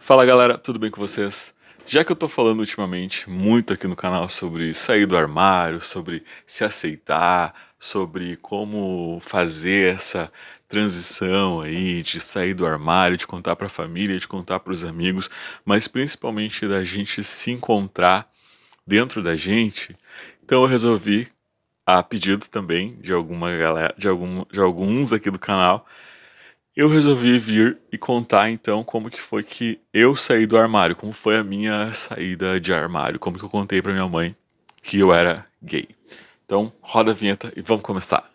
Fala galera, tudo bem com vocês? Já que eu tô falando ultimamente muito aqui no canal sobre sair do armário, sobre se aceitar, sobre como fazer essa transição aí de sair do armário, de contar pra família, de contar pros amigos, mas principalmente da gente se encontrar dentro da gente, então eu resolvi, a pedidos também de alguma galera, de alguns aqui do canal, eu resolvi vir e contar então como que foi que eu saí do armário, como foi a minha saída de armário, como que eu contei pra minha mãe que eu era gay. Então, roda a vinheta e vamos começar.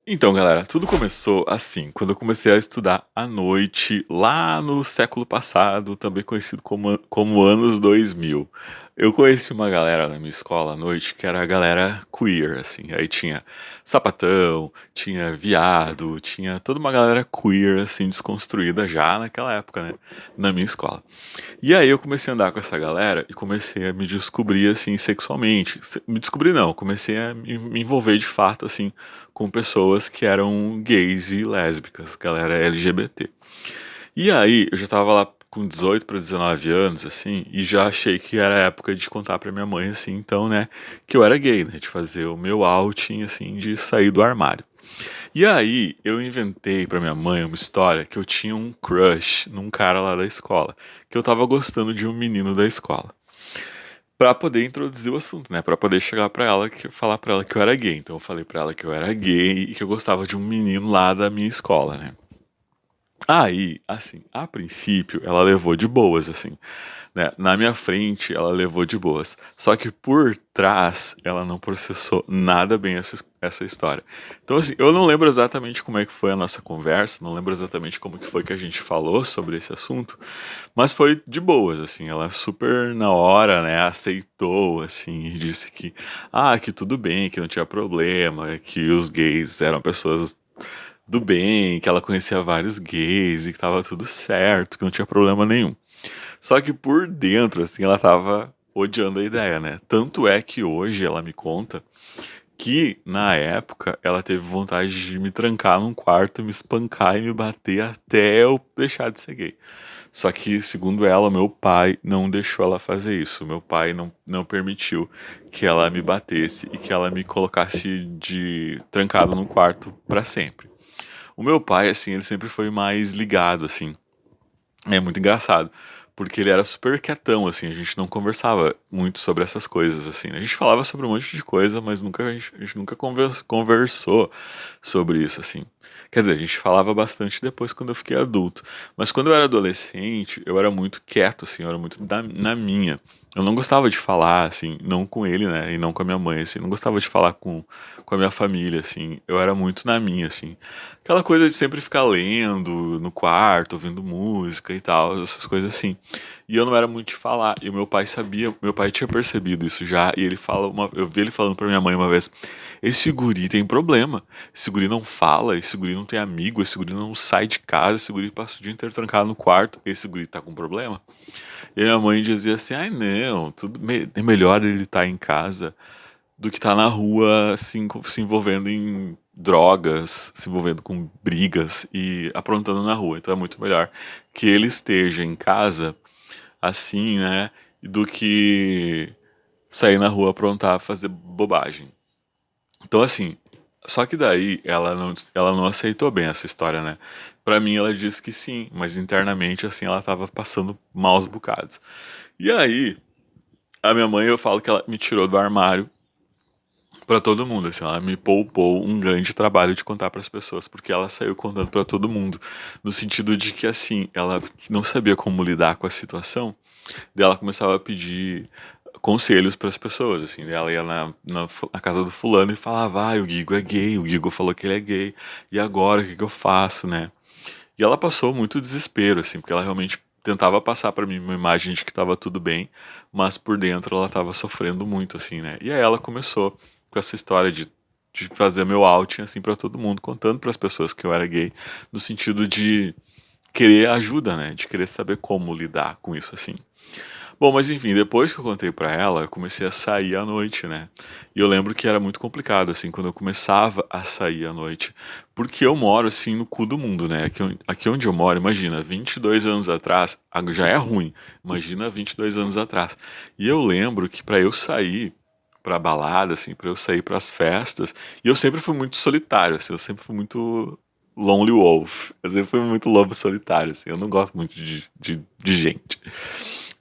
Então, galera, tudo começou assim, quando eu comecei a estudar à noite, lá no século passado, também conhecido como anos 2000. Eu conheci uma galera na minha escola à noite que era a galera queer, assim. Aí tinha sapatão, tinha viado, tinha toda uma galera queer, assim, desconstruída já naquela época, né? Na minha escola. E aí eu comecei a andar com essa galera e comecei a me descobrir assim sexualmente. Me descobrir não, comecei a me envolver de fato assim com pessoas que eram gays e lésbicas, galera LGBT. E aí eu já tava lá com 18 para 19 anos assim e já achei que era a época de contar pra minha mãe assim, então, né, que eu era gay, né, de fazer o meu outing assim, de sair do armário. E aí, eu inventei pra minha mãe uma história que eu tinha um crush num cara lá da escola, que eu tava gostando de um menino da escola. Pra poder introduzir o assunto, né? Pra poder chegar pra ela, falar pra ela que eu era gay. Então eu falei pra ela que eu era gay e que eu gostava de um menino lá da minha escola, né? Aí, assim, a princípio ela levou de boas, assim, né? Na minha frente ela levou de boas. Só que por trás ela não processou nada bem essa história. Então, assim, eu não lembro exatamente como é que foi a nossa conversa, não lembro exatamente como que foi que a gente falou sobre esse assunto, mas foi de boas, assim, ela super na hora, né, aceitou, assim, e disse que tudo bem, que não tinha problema, que os gays eram pessoas do bem, que ela conhecia vários gays e que tava tudo certo, que não tinha problema nenhum. Só que por dentro, assim, ela tava odiando a ideia, né? Tanto é que hoje ela me conta que, na época, ela teve vontade de me trancar num quarto, me espancar e me bater até eu deixar de ser gay. Só que, segundo ela, meu pai não deixou ela fazer isso. Meu pai não permitiu que ela me batesse e que ela me colocasse de trancado num quarto pra sempre. O meu pai, assim, ele sempre foi mais ligado, assim. É muito engraçado, porque ele era super quietão, assim, a gente não conversava muito sobre essas coisas, assim, né? A gente falava sobre um monte de coisa, mas a gente nunca conversou sobre isso, assim. Quer dizer, a gente falava bastante depois quando eu fiquei adulto, mas quando eu era adolescente, eu era muito quieto, assim, eu era muito na minha. Eu não gostava de falar, assim, não com ele, né, e não com a minha mãe, assim, não gostava de falar com a minha família, assim, eu era muito na minha, assim. Aquela coisa de sempre ficar lendo no quarto, ouvindo música e tal, essas coisas assim. E eu não era muito de falar. E o meu pai sabia, meu pai tinha percebido isso já. E ele fala, eu vi ele falando pra minha mãe uma vez: esse guri tem problema. Esse guri não fala, esse guri não tem amigo, esse guri não sai de casa, esse guri passa o dia inteiro trancado no quarto. Esse guri tá com problema. E a minha mãe dizia assim: ai não, é melhor ele estar em casa do que estar na rua se envolvendo em drogas, se envolvendo com brigas e aprontando na rua. Então é muito melhor que ele esteja em casa assim, né, do que sair na rua aprontar, fazer bobagem. Então assim, só que daí ela não aceitou bem essa história, né? Pra mim ela disse que sim, mas internamente assim ela tava passando maus bocados. E aí, a minha mãe, eu falo que ela me tirou do armário pra todo mundo, assim, ela me poupou um grande trabalho de contar pras pessoas, porque ela saiu contando pra todo mundo, no sentido de que assim, ela não sabia como lidar com a situação, daí ela começava a pedir conselhos pras pessoas, assim, daí ela ia na casa do fulano e falava, o Guigo é gay, o Guigo falou que ele é gay, e agora o que que eu faço, né? E ela passou muito desespero, assim, porque ela realmente tentava passar pra mim uma imagem de que tava tudo bem, mas por dentro ela tava sofrendo muito, assim, né? E aí ela começou com essa história de fazer meu outing, assim, pra todo mundo, contando pras pessoas que eu era gay, no sentido de querer ajuda, né? De querer saber como lidar com isso, assim. Bom, mas enfim, depois que eu contei pra ela, eu comecei a sair à noite, né? E eu lembro que era muito complicado, assim, quando eu começava a sair à noite. Porque eu moro, assim, no cu do mundo, né? Aqui onde eu moro, imagina, 22 anos atrás, já é ruim. Imagina 22 anos atrás. E eu lembro que pra eu sair pra balada, assim, pra eu sair pras festas, e eu sempre fui muito solitário, assim, eu sempre fui muito lonely wolf. Eu sempre fui muito lobo solitário, assim, eu não gosto muito de gente.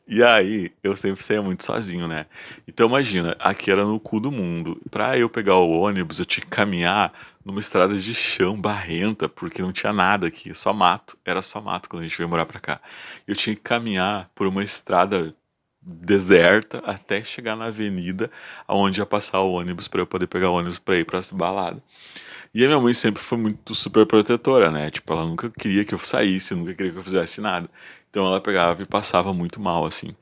E aí, eu sempre saía muito sozinho, né? Então imagina, aqui era no cu do mundo. Pra eu pegar o ônibus, eu tinha que caminhar numa estrada de chão barrenta, porque não tinha nada aqui, só mato. Era só mato quando a gente veio morar pra cá. Eu tinha que caminhar por uma estrada deserta até chegar na avenida onde ia passar o ônibus pra eu poder pegar o ônibus pra ir pras baladas. E a minha mãe sempre foi muito super protetora, né? Tipo, ela nunca queria que eu saísse, nunca queria que eu fizesse nada. Então ela pegava e passava muito mal, assim.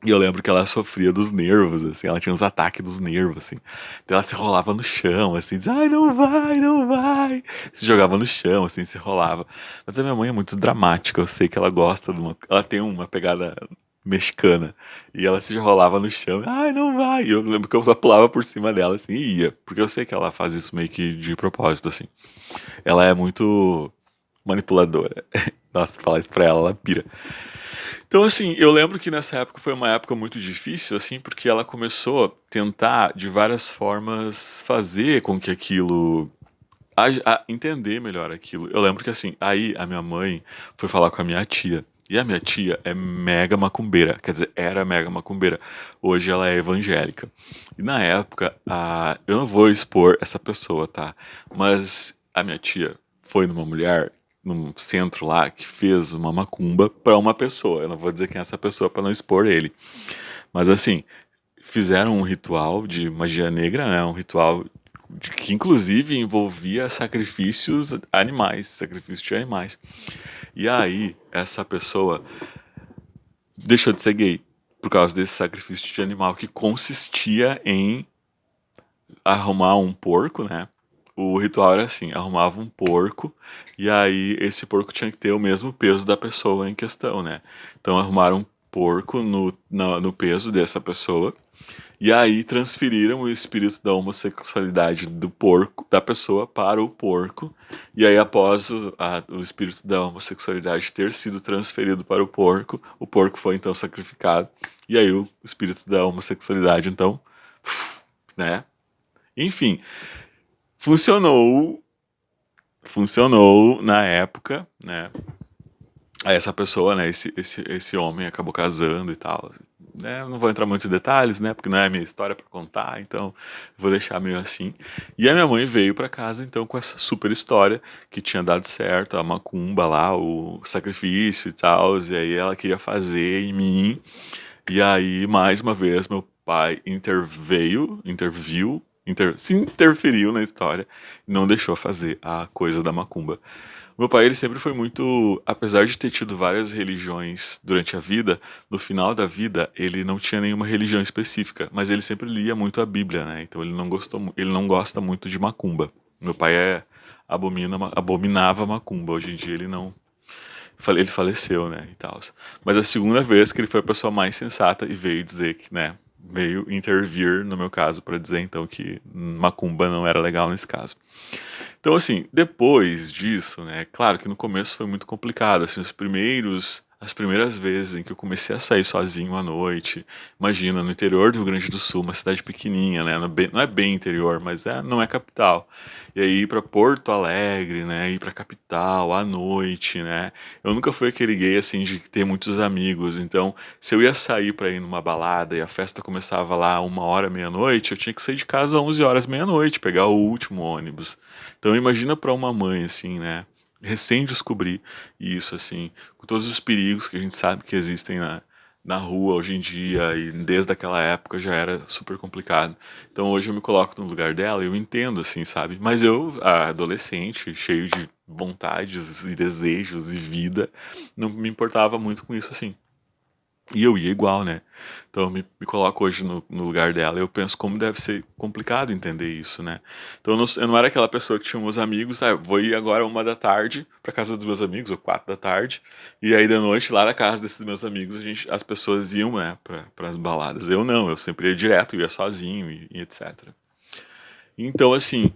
E eu lembro que ela sofria dos nervos, assim, ela tinha uns ataques dos nervos, assim. Então ela se rolava no chão, assim, dizia, ai, não vai, não vai. Se jogava no chão, assim, se rolava. Mas a minha mãe é muito dramática, eu sei que ela gosta de uma. Ela tem uma pegada mexicana. E ela se rolava no chão, ai, não vai. E eu lembro que eu só pulava por cima dela, assim, e ia. Porque eu sei que ela faz isso meio que de propósito, assim. Ela é muito manipuladora. Nossa, falar isso pra ela, ela pira. Então, assim, eu lembro que nessa época foi uma época muito difícil, assim, porque ela começou a tentar, de várias formas, fazer com que aquilo. A entender melhor aquilo. Eu lembro que, assim, aí a minha mãe foi falar com a minha tia. E a minha tia é mega macumbeira, quer dizer, era mega macumbeira. Hoje ela é evangélica. E na época, eu não vou expor essa pessoa, tá? Mas a minha tia foi numa mulher, num centro lá, que fez uma macumba pra uma pessoa. Eu não vou dizer quem é essa pessoa pra não expor ele. Mas assim, fizeram um ritual de magia negra, né? Um ritual que inclusive envolvia sacrifícios animais, sacrifício de animais. E aí, essa pessoa deixou de ser gay por causa desse sacrifício de animal que consistia em arrumar um porco, né? O ritual era assim, arrumava um porco e aí esse porco tinha que ter o mesmo peso da pessoa em questão, né? Então arrumaram um porco no peso dessa pessoa e aí transferiram o espírito da homossexualidade do porco, da pessoa para o porco. E aí após o espírito da homossexualidade ter sido transferido para o porco foi então sacrificado. E aí o espírito da homossexualidade então, né? Enfim, funcionou, funcionou na época, né? Aí essa pessoa, né, esse homem acabou casando e tal, né? Eu não vou entrar muito em detalhes, né, porque não é a minha história pra contar, então vou deixar meio assim. E a minha mãe veio pra casa então com essa super história que tinha dado certo, a macumba lá, o sacrifício e tal, e aí ela queria fazer em mim. E aí mais uma vez meu pai se interferiu na história e não deixou fazer a coisa da macumba. Meu pai, ele sempre foi muito, apesar de ter tido várias religiões durante a vida, no final da vida ele não tinha nenhuma religião específica, mas ele sempre lia muito a Bíblia, né? Então ele não gostou, ele não gosta muito de macumba. Meu pai abominava macumba. Hoje em dia ele não, ele faleceu, né, e tal. Mas a segunda vez que ele foi a pessoa mais sensata e veio dizer que, né, veio intervir no meu caso para dizer então que macumba não era legal nesse caso. Então, assim, depois disso, né, claro que no começo foi muito complicado, assim, as primeiras vezes em que eu comecei a sair sozinho à noite, imagina, no interior do Rio Grande do Sul, uma cidade pequenininha, né, não é bem interior, mas não é capital. E aí ir pra Porto Alegre, né, ir pra capital à noite, né, eu nunca fui aquele gay, assim, de ter muitos amigos, então, se eu ia sair pra ir numa balada e a festa começava lá 1 hora, meia-noite, eu tinha que sair de casa às 11 horas, meia-noite, pegar o último ônibus. Então imagina para uma mãe assim, né? Recém descobrir isso assim, com todos os perigos que a gente sabe que existem na rua hoje em dia e desde aquela época já era super complicado. Então hoje eu me coloco no lugar dela e eu entendo assim, sabe? Mas eu, adolescente, cheio de vontades e desejos e vida, não me importava muito com isso assim. E eu ia igual, né? Então eu me coloco hoje no lugar dela e eu penso como deve ser complicado entender isso, né? Então eu não era aquela pessoa que tinha meus amigos, vou ir agora 1 da tarde pra casa dos meus amigos, ou 4 da tarde, e aí da noite lá na casa desses meus amigos as pessoas iam, né, pras baladas. Eu não, eu sempre ia direto, ia sozinho e etc. Então, assim,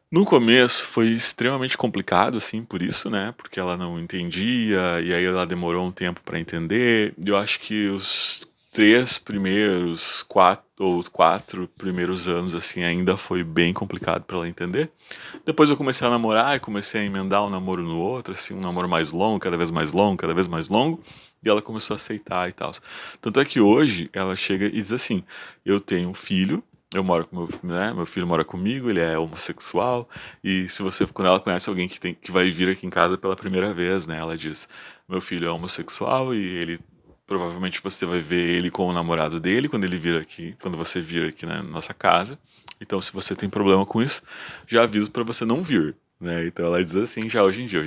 no começo foi extremamente complicado, assim, por isso, né? Porque ela não entendia, e aí ela demorou um tempo para entender. Eu acho que os 3 primeiros, 4 primeiros anos, assim, ainda foi bem complicado para ela entender. Depois eu comecei a namorar e comecei a emendar um namoro no outro, assim, um namoro mais longo, cada vez mais longo, cada vez mais longo. E ela começou a aceitar e tal. Tanto é que hoje ela chega e diz assim: eu tenho um filho, eu moro com meu filho mora comigo, ele é homossexual, e se você, quando ela conhece alguém que vai vir aqui em casa pela primeira vez, né, ela diz: meu filho é homossexual e ele provavelmente você vai ver ele com o namorado dele quando ele vir aqui, quando você vir aqui na nossa casa. Então, se você tem problema com isso, já aviso pra você não vir, né? Então ela diz assim, já hoje em dia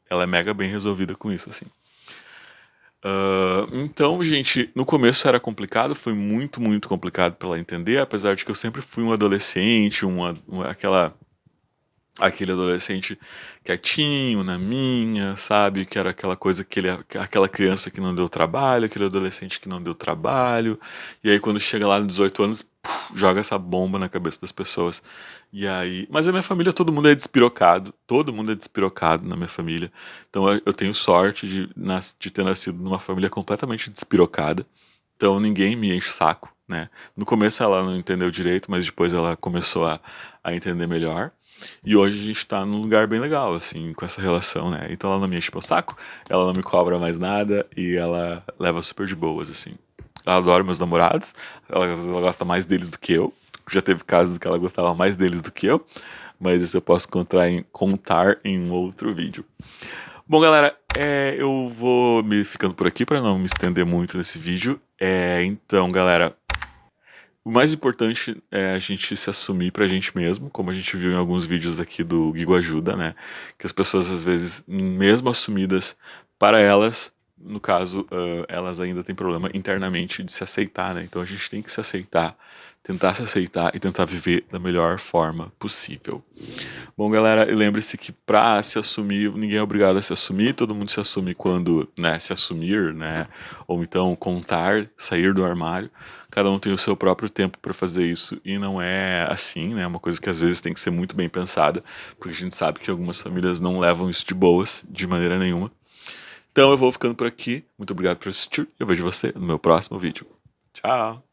ela é mega bem resolvida com isso, assim. Então, gente, no começo era complicado, foi muito, muito complicado pra ela entender, apesar de que eu sempre fui um adolescente, aquele adolescente quietinho na minha, sabe? Que era aquela coisa, aquela criança que não deu trabalho, aquele adolescente que não deu trabalho, e aí quando chega lá nos 18 anos, joga essa bomba na cabeça das pessoas. E aí, mas a minha família, todo mundo é despirocado na minha família. Então eu tenho sorte de ter nascido numa família completamente despirocada. Então ninguém me enche o saco, né? No começo ela não entendeu direito, mas depois ela começou a entender melhor. E hoje a gente tá num lugar bem legal, assim, com essa relação, né? Então ela não me enche meu saco, ela não me cobra mais nada e ela leva super de boas, assim. Ela adora meus namorados, ela gosta mais deles do que eu. Já teve casos que ela gostava mais deles do que eu, mas isso eu posso contar em um outro vídeo. Bom, galera, eu vou me ficando por aqui para não me estender muito nesse vídeo. Então, galera, o mais importante é a gente se assumir pra gente mesmo, como a gente viu em alguns vídeos aqui do Gigo Ajuda, né? Que as pessoas, às vezes, mesmo assumidas para elas, no caso, elas ainda têm problema internamente de se aceitar, né? Então a gente tem que se aceitar, tentar se aceitar e tentar viver da melhor forma possível. Bom, galera, e lembre-se que pra se assumir, ninguém é obrigado a se assumir, todo mundo se assume quando, né, se assumir, né, ou então contar, sair do armário. Cada um tem o seu próprio tempo para fazer isso e não é assim, né, é uma coisa que às vezes tem que ser muito bem pensada, porque a gente sabe que algumas famílias não levam isso de boas, de maneira nenhuma. Então eu vou ficando por aqui, muito obrigado por assistir e eu vejo você no meu próximo vídeo. Tchau!